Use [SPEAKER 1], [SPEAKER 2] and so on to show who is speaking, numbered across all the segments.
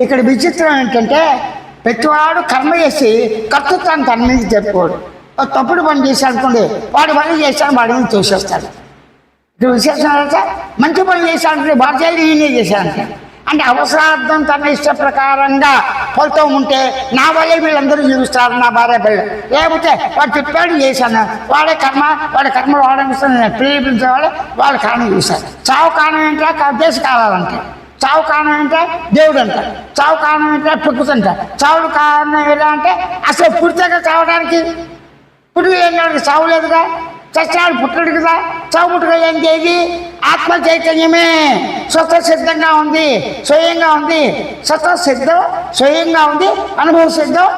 [SPEAKER 1] ఇక్కడ విచిత్రం ఏంటంటే ప్రతివాడు కర్మ చేసి కర్తృత్వాన్ని తన మీద చెప్పుకోడు. తప్పుడు పని చేశాడు అనుకోండి, వాడు పని చేశాడు, వాడి మీద తోసేస్తాడు. ఇక్కడ విశేషం అంటే మంచి పనులు చేశాడంటే వాడు చేయాలి, నేనే చేశానంటే అంటే అవసరార్థం తన ఇష్ట ప్రకారంగా ఫలితం ఉంటే నా వల్లే వీళ్ళందరూ జీవిస్తారు, నా భార్య పిల్లలు. లేకపోతే వాడు చెప్పాడు చేశాను, వాడి కర్మ వాడనిస్తాను, నేను ప్రేరేపించే వాళ్ళ కారణం చేశాను. చావు కారణం ఏంటంటే దేశ కాలాలంటే, చావు కారణం ఏంటంటే దేవుడు అంటారు, చావు కారణం ఏంటంటే ప్రకృతి అంటారు. చావుడు కారణం ఎలా అంటే అసలు పుడితేగా చావడానికి, పుట్టుక లేనివాడికి చావు లేదుగా, చచ్చినాడు పుట్టడు కదా. చావు పుట్టుక ఏంటి? ఆత్మ చైతన్యమే స్వతసిద్ధంగా ఉంది, స్వయంగా ఉంది. స్వతసిద్ధం స్వయంగా ఉంది, అనుభవ సిద్ధం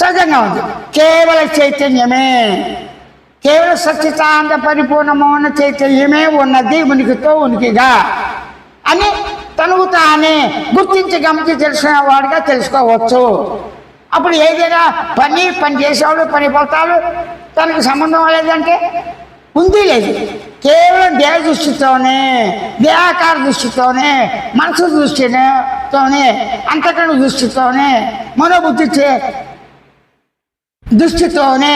[SPEAKER 1] సహజంగా ఉంది. కేవల చైతన్యమే, కేవల సచ్చితాంత పరిపూర్ణమైన చైతన్యమే ఉన్నది ఉనికితో ఉనికిగా అని తనకు తానే గుర్తించి గమనించి తెలిసిన వాడిగా తెలుసుకోవచ్చు. అప్పుడు ఏదైనా పని చేసేవాడు, పని ఫలితాలు తనకు సంబంధం లేదంటే ఉంది లేదు. కేవలం దేహ దృష్టితోనే, దేహాకార దృష్టితోనే, మనసు దృష్టితోనే, అంతకరణ దృష్టితోనే, మనోబుద్ధి దృష్టితోనే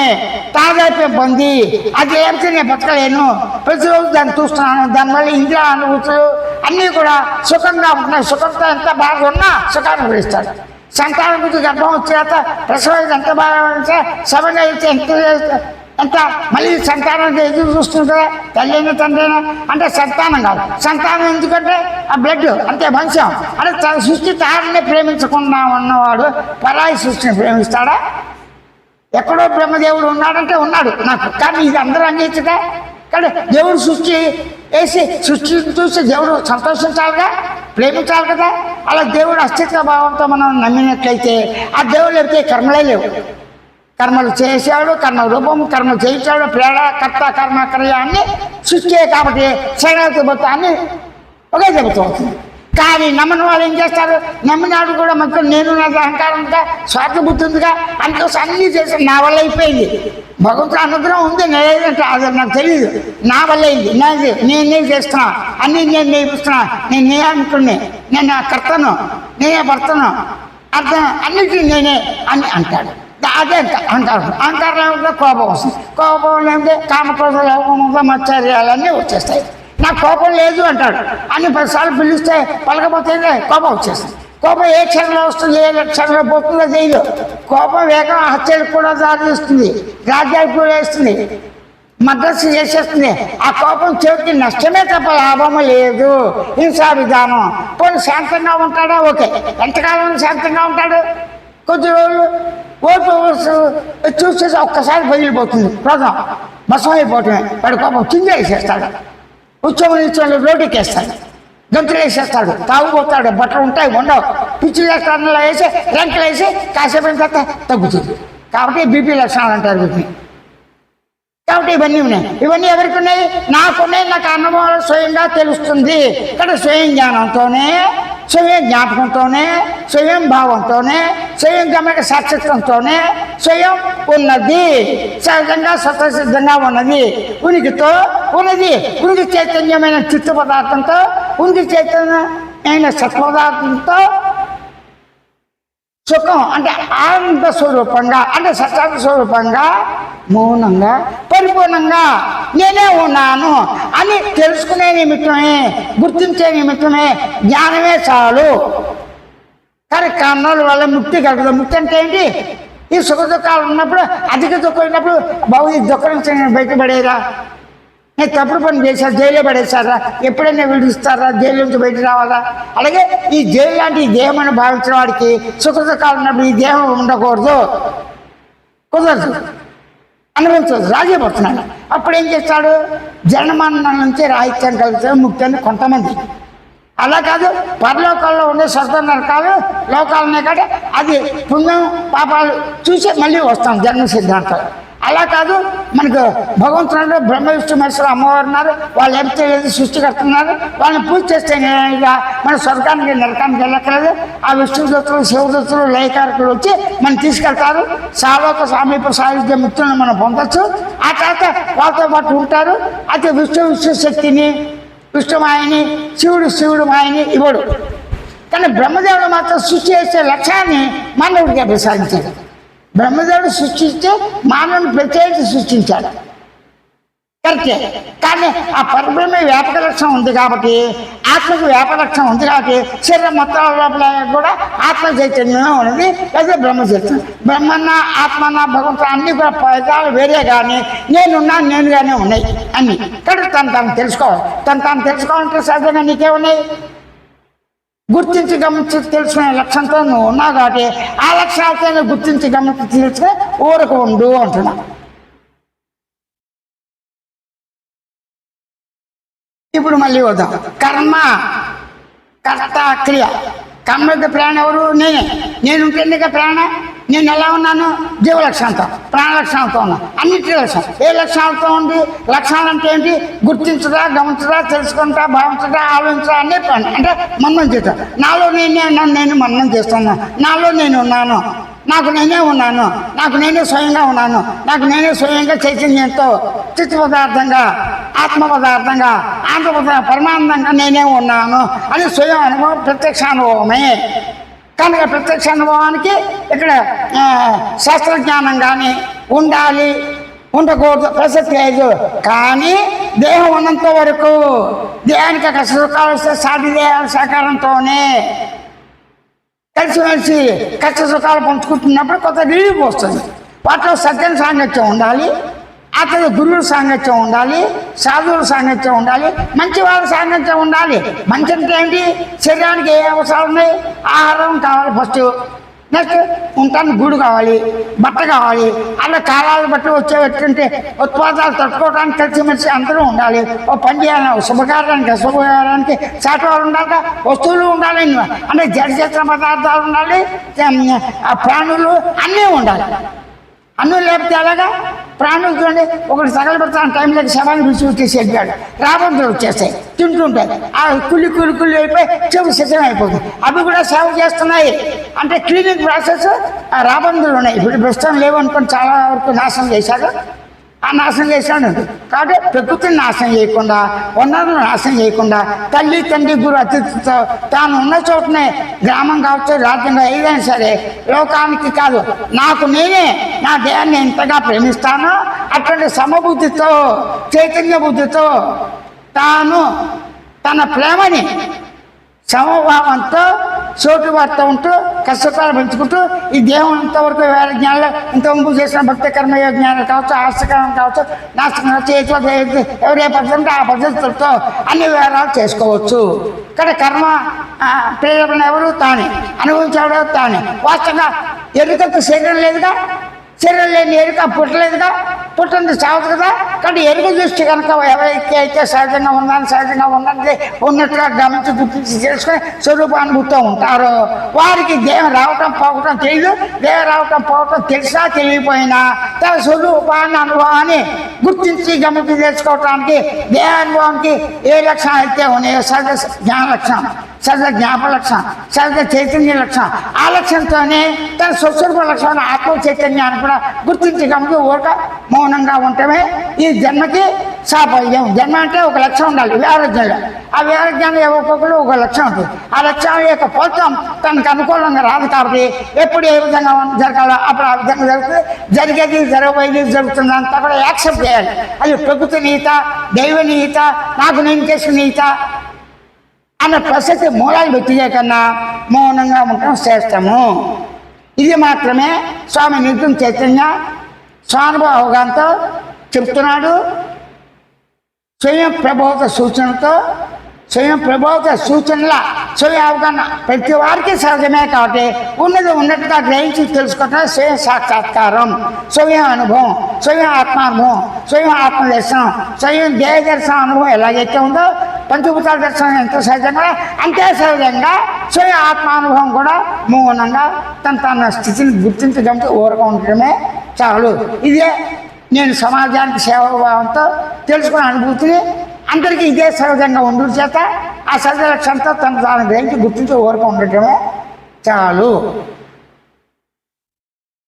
[SPEAKER 1] తాదాత్మ్యం పొంది అది లేకపోతే నేను బతకలేను, ప్రతిరోజు దాన్ని చూస్తున్నాను, దానివల్ల ఇంద్రియ అనుభూతులు అన్నీ కూడా సుఖంగా ఉంటున్నాయి. సుఖంతో ఎంత బాగా ఉన్నా సుఖాన్ని అనుభవిస్తాడు. సంతానం గురించి గర్భం వచ్చేత ప్రసవం ఎంత బాగా ఉంటే సమయంగా అయితే ఎంత మళ్ళీ సంతానం ఎదురు చూస్తుంటుందా, తల్లి తండ్రి అంటే సంతానం కాదు. సంతానం ఎందుకంటే ఆ బ్లడ్ అంతే వంశం. అంటే తన సృష్టి తారనే ప్రేమించకుండా ఉన్నవాడు పరాయి సృష్టిని ప్రేమిస్తాడా? ఎక్కడో బ్రహ్మదేవుడు ఉన్నాడంటే ఉన్నాడు నాకు, కానీ ఇది అందరూ అంగీకరించగా. కానీ దేవుడు సృష్టి వేసి సృష్టిని చూసి దేవుడు సంతోషించాలిగా, ప్రేమించాలి కదా. అలా దేవుడు అస్తిత్వ భావంతో మనం నమ్మినట్లయితే ఆ దేవుడు లేకపోతే కర్మలే లేవు. కర్మలు చేశాడు, కర్మ రూపం, కర్మలు చేయించాడు, ప్రేడ కర్త కర్మ క్రియ అన్ని సృష్టి కాబట్టి శరణార్థి పోతా అన్ని ఒకే చెబుతూ అవుతుంది. కానీ నమ్మని వాళ్ళు ఏం చేస్తారు? నమ్మినాడు కూడా మొత్తం నేను నాకు అహంకారం ఉందిగా, స్వార్థ బుద్ధి ఉందిగా, అందుకోసం అన్నీ చేసి నా వల్ల అయిపోయింది. భగవంతుడు అనుగ్రహం ఉంది, నేనేదంటే అది నాకు తెలియదు, నా వల్ల అయింది, నేనే చేస్తున్నా, అన్నీ నేను నేర్పిస్తున్నా, నేనే అనుకునే, నేను నా కర్తను, నేనే భర్తను, అర్థం అన్నిటినీ నేనే అని అంటాడు. అదే అహంకారం. అహంకారం ఏమిటో కోపం వస్తుంది. కోపం ఏమిటంటే కామక్రోధ లోపం మత్సర్యాలన్నీ వచ్చేస్తాయి. నాకు కోపం లేదు అంటాడు, అన్ని 10 సార్లు పిలిస్తే పలకపోతే కోపం వచ్చేస్తుంది. కోపం ఏ క్షణంలో వస్తుంది, ఏ క్షణంలో పోతుందో తెలియదు. కోపం వేగం హత్యలకు కూడా దారిస్తుంది, రాజ్యాలకు కూడా వేస్తుంది, మద్దతు చేసేస్తుంది. ఆ కోపం చివరికి నష్టమే తప్ప లాభము లేదు. హింసా విధానం. పోనీ శాంతంగా ఉంటాడా? ఓకే. ఎంతకాలం శాంతంగా ఉంటాడు? కొద్ది రోజులు ఓటు చూసేసి ఒక్కసారి పగిలిపోతుంది, క్రోధం భస్మం అయిపోవటమే. వాడు కోపం కింద వేసేస్తాడు, ఉత్సవం రోడ్డుకి వేస్తాడు, గంతులు వేసేస్తాడు, తాగుపోతాడు, బట్టలు ఉంటాయి ఉండవు, పిచ్చి లక్షణాలు వేసి రంకులు వేసి కాసేపు తర్వాత తగ్గుతుంది. కాబట్టి బీపీ లక్షణాలు అంటారు వీటిని. కాబట్టి ఇవన్నీ ఉన్నాయి. ఇవన్నీ ఎవరికి ఉన్నాయి? నాకున్నాయి. నాకు అనుభవం స్వయంగా తెలుస్తుంది. ఇక్కడ స్వయం జ్ఞానంతోనే, స్వయం జ్ఞాపకంతోనే, స్వయం భావంతోనే, స్వయం గమనిక సాక్షిత్వంతోనే స్వయం ఉన్నది, సహజంగా స్వతసిద్ధంగా ఉన్నది, ఉనికితో ఉన్నది. ఉనికి చైతన్యమైన చిత్త పదార్థంతో, ఉనికి చైతన్యమైన సత్పదార్థంతో సుఖం అంటే ఆనంద స్వరూపంగా, అంటే సత్యానంద స్వరూపంగా, మౌనంగా, పరిపూర్ణంగా నేనే ఉన్నాను అని తెలుసుకునే నిమిత్తమే, గుర్తించే నిమిత్తమే జ్ఞానమే చాలు. కానీ కర్ణాల వల్ల ముక్తి కలుగుతుంది. ముక్తి అంటే ఏంటి? ఈ సుఖ దుఃఖాలు ఉన్నప్పుడు, అధిక దుఃఖం ఉన్నప్పుడు బాబు ఈ దుఃఖం నుంచి బయటపడేరా, నేను తప్పుడు పని చేశాను, జైల్లో పడేశారా, ఎప్పుడైనా విడిస్తారా, జైలు నుంచి బయట రావాలా? అలాగే ఈ జైలు లాంటి ఈ దేహం అని భావించిన వాడికి సుఖ దుఃఖాలు ఉన్నప్పుడు ఈ దేహం ఉండకూడదు, కుదరదు, అనుభవించదు, రాజీపడుతున్నాడు. అప్పుడు ఏం చేస్తాడు? జన్మరణం నుంచి రాహిత్యం కలుగుతుంది, ముక్తి అని కొంతమంది. అలా కాదు, పరలోకాల్లో ఉండే స్వర్గ నరకాలు లోకాలనే కాదు, అది పుణ్యం పాపాలు చూసి మళ్ళీ వస్తాం జన్మ సిద్ధాంతం. అలా కాదు, మనకు భగవంతుడు బ్రహ్మ విష్ణు మహేశ్వరు అమ్మవారు ఉన్నారు, వాళ్ళు ఏం తెలియదు, సృష్టి కడుతున్నారు. వాళ్ళని పూజ చేస్తే మన స్వర్గానికి నరకానికి వెళ్ళక్కలేదు. ఆ విష్ణుదత్తులు శివదత్తులు లయకారకులు వచ్చి మనం తీసుకెళ్తారు. సాలోక సామీప సాయుధ్య మిత్రులను మనం పొందొచ్చు. ఆ తర్వాత వాళ్ళతో పాటు ఉంటారు. అయితే విష్ణు శక్తిని, విష్ణు మాయని, శివుడు మాయని ఇవ్వడు. కానీ బ్రహ్మదేవుడు మాత్రం సృష్టి చేసే లక్ష్యాన్ని మానవుడిగా ప్రసాదించాడు. బ్రహ్మదేవుడు సృష్టించి మానవుని ప్రత్యేకించి సృష్టించాడు, కరెక్టే. కానీ ఆ పరబ్రహ్మ వ్యాపక లక్షణం ఉంది కాబట్టి, ఆత్మకు వ్యాపక లక్షణం ఉంది కాబట్టి శరీరం మొత్తం లోపల కూడా ఆత్మ చైతన్యమే ఉన్నది. అదే బ్రహ్మ చైతన్యం. బ్రహ్మన్న ఆత్మన్న భగవంతుడు అన్నీ కూడా పదాలు వేరే కానీ నేనుగానే ఉన్నాయి అన్నీ. కాబట్టి తను తెలుసుకోవాలి. తను తెలుసుకోవాలంటే సహజంగా నీకేమున్నాయి? గుర్తించి గమనించి తెలుసుకునే లక్ష్యంతో నువ్వు ఉన్నావు కాబట్టి ఆ లక్ష్యాలతో గుర్తించి గమనించి తెలుసుకుని ఊరకు ఉండు అంటున్నా. ఇప్పుడు మళ్ళీ వద్దాం. కర్మ, కర్త, క్రియ. కర్మకి ప్రేరణ ఎవరు? నేనుంటేందుకే ప్రేరణ. నేను ఎలా ఉన్నాను? జీవ లక్షణంతో, ప్రాణ లక్షణంతో ఉన్నాను. అన్నింటి లక్షణం. ఏ లక్షణాలతో ఉంది? లక్షణాలు అంటే ఏంటి? గుర్తించడా, గమనించడా, తెలుసుకుంటా, భావించడా, ఆలోచించడా అన్నీ ప్రాణ. అంటే మన్నం చేస్తా. నాలో నేను మన్నం చేస్తున్నాను. నాలో నేను ఉన్నాను, నాకు నేనే ఉన్నాను, నాకు నేనే స్వయంగా ఉన్నాను, నాకు నేనే స్వయంగా చైతన్యంతో చిత్త పదార్థంగా, ఆత్మ పదార్థంగా, పరమానందంగా నేనే ఉన్నాను అని స్వయం అనుభవం ప్రత్యక్ష అనుభవమే. కనుక ప్రత్యక్ష అనుభవానికి ఇక్కడ శాస్త్రజ్ఞానం కానీ ఉండాలి, ఉండకూడదు ప్రసక్తి లేదు. కానీ దేహం ఉన్నంత వరకు దేహానికి ఒక సుఖాలు వస్తే సాటి దేహాల సహకారంతోనే కలిసిమెలిసి కష్ట సుఖాలు పంచుకుంటున్నప్పుడు కొంత రిలీఫ్ వస్తుంది. వాటిలో సత్యం సాంగత్యం ఉండాలి, అతని గురువుల సాంగత్యం ఉండాలి, సాధువుల సాంగత్యం ఉండాలి, మంచి వాళ్ళ సాంగత్యం ఉండాలి. మంచి అంటే ఏంటి? శరీరానికి ఏ అవసరాలు ఉన్నాయి? ఆహారం కావాలి ఫస్ట్, నెక్స్ట్ ఉంటానికి గూడు కావాలి, బట్ట కావాలి. అలా కాలాలు బట్టి వచ్చేటంటే ఉత్పాదాలు తట్టుకోవడానికి కలిసిమెలిసి అందరూ ఉండాలి. ఓ పని చేయాలి, శుభకార్యానికి చాటువాళ్ళు ఉండాలి, వస్తువులు ఉండాలి, అంటే జడచేతన పదార్థాలు ఉండాలి, ప్రాణులు అన్నీ ఉండాలి. అన్నీ లేకపోతే అలాగా ప్రాణులు చూడండి, ఒకటి తగలబెడతాను టైంలోకి శవాన్ని రుచి వచ్చేసి వెళ్ళాడు, రాబందులు వచ్చేస్తాయి, తింటుంటాయి. ఆ కుళ్ళి అయిపోయి చెవు సిద్ధం అయిపోతుంది. అవి కూడా సేవ చేస్తున్నాయి. అంటే క్లీనింగ్ ప్రాసెస్ రాబందులు ఉన్నాయి. ఇప్పుడు ప్రస్తుతం లేవు అనుకుని చాలా వరకు నాశనం చేశాడు. ఆ నాశనం చేశాడు. కాబట్టి ప్రకృతిని నాశనం చేయకుండా, వనరులను నాశనం చేయకుండా, తల్లి తండ్రి గురు అతిథితో తాను ఉన్న చోటనే, గ్రామం కావచ్చు, రాజ్యంగా ఏదైనా సరే, లోకానికి కాదు, నాకు నేనే నా దేహాన్ని ఎంతగా ప్రేమిస్తానో అటువంటి సమబుద్ధితో, చైతన్య బుద్ధితో తాను తన ప్రేమని సమభావంతో సోటుబాటుతో ఉంటూ కష్టకాలు పెంచుకుంటూ ఈ దేహం ఇంతవరకు వేరే జ్ఞానాలు ఇంతవరకు చేసిన భక్తి కర్మయోగ జ్ఞానాలు కావచ్చు, ఆస్తికరం కావచ్చు, నాస్తికం కావచ్చు, ఎవరే పద్ధతి ఆ పద్ధతులతో అన్ని వేరాలు చేసుకోవచ్చు. ఇక్కడ కర్మ ప్రేరణ ఎవరు? తానే. అనుభవించేవాడు తానే. వాస్తవంగా ఎరుకకు శరీరం లేదుగా, శరీరం లేని ఎరుక పుట్టలేదుగా, పుట్టింది చావదు కదా. కానీ ఎరుక దృష్టి కనుక ఎవరైతే అయితే సహజంగా ఉన్నది ఉన్నట్టుగా గమనించి గుర్తించి తెలుసుకొని స్వరూపానుభూతితో ఉంటారో వారికి దేహం రావటం పోవటం తెలియదు. దేహం రావటం పోవటం తెలిసినా తెలియపోయినా తన స్వరూపాన్ని అనుభవాన్ని గుర్తించి గమనించి తెలుసుకోవటానికి దేహానుభవానికి ఏ లక్షణాలు అయితే ఉన్నాయో సహజ జ్ఞాన లక్షణం, సహజ జ్ఞాప లక్షణం, సహజ చైతన్య లక్షణం, ఆ లక్ష్యంతోనే తన స్వస్వరూప లక్షణాన్ని ఆత్మ చైతన్యాన్ని కూడా గుర్తించి గమనించి ఊరక మౌనంగా ఉండటమే ఈ జన్మకి సాఫల్యం. జన్మ అంటే ఒక లక్ష్యం ఉండాలి. వ్యారోగ్యంలో ఆ వ్యారోగ్యంలో ఒక్కొక్కరు ఒక లక్ష్యం ఉంటుంది. ఆ లక్ష్యం యొక్క ఫలితం తనకు అనుకూలంగా రాదు కాబట్టి ఎప్పుడు ఏ విధంగా జరగాలో అప్పుడు ఆ విధంగా జరుగుతుంది. జరిగేది జరగబోయేది జరుగుతుంది అంతా కూడా యాక్సెప్ట్ చేయాలి. అది ప్రకృతి నీత, దైవ నీత, నాకు నేను చేసిన నీత అన్న ప్రసక్తి మూలాలు పెట్టిగే కన్నా మౌనంగా ఉండటం శ్రేష్టము. ఇది మాత్రమే స్వామి నిర్గుణ చైతన్య స్వానుభవ అవగాహనతో చెప్తున్నాడు. స్వయం ప్రభావిత సూచనతో, స్వయం ప్రభావిత సూచనల స్వయం అవగాహన ప్రతి వారికి సహజమే కాబట్టి ఉన్నది ఉన్నట్టుగా గ్రహించి తెలుసుకోవటం స్వయం సాక్షాత్కారం, స్వయం అనుభవం, స్వయం ఆత్మానుభవం, స్వయం ఆత్మదర్శనం, స్వయం దేహ దర్శన అనుభవం ఎలాగైతే ఉందో పంచభూతాల దర్శనం ఎంత సహజంగా అంతే సహజంగా స్వయం ఆత్మానుభవం కూడా మౌనంగా తన స్థితిని గుర్తించి గమనించి ఊరగా ఉండటమే చాలు. ఇదే నేను సమాజానికి సేవాభావంతో తెలుసుకున్న అనుభూతిని అందరికీ ఇదే సహజంగా ఉండు చేత ఆ సహజ లక్ష్యంతో తను గ్రహించి గుర్తించి ఊరగా ఉండటమే చాలు.